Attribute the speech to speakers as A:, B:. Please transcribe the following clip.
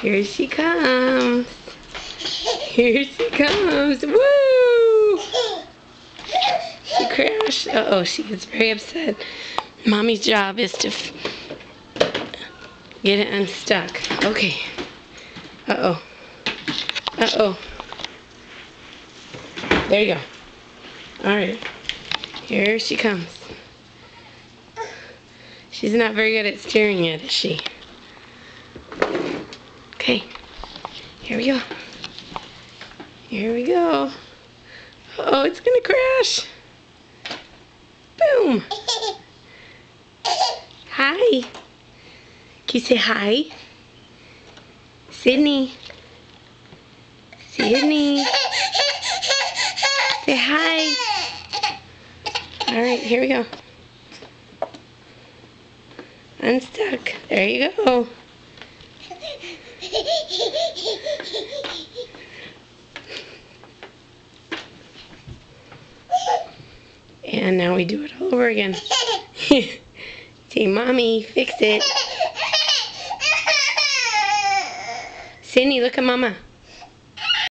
A: Here she comes. Here she comes. Woo! She crashed. Uh-oh, she gets very upset. Mommy's job is to get it unstuck. Okay. Uh-oh. Uh-oh. There you go. Alright. Here she comes. She's not very good at steering yet, is she? Okay. Here we go. Here we go. Oh, it's gonna crash. Boom. Hi. Can you say hi? Sydney. Sydney. Say hi. Alright, here we go. Unstuck. There you go. And now we do it all over again. Say, Mommy, fix it. Sydney, look at Mama.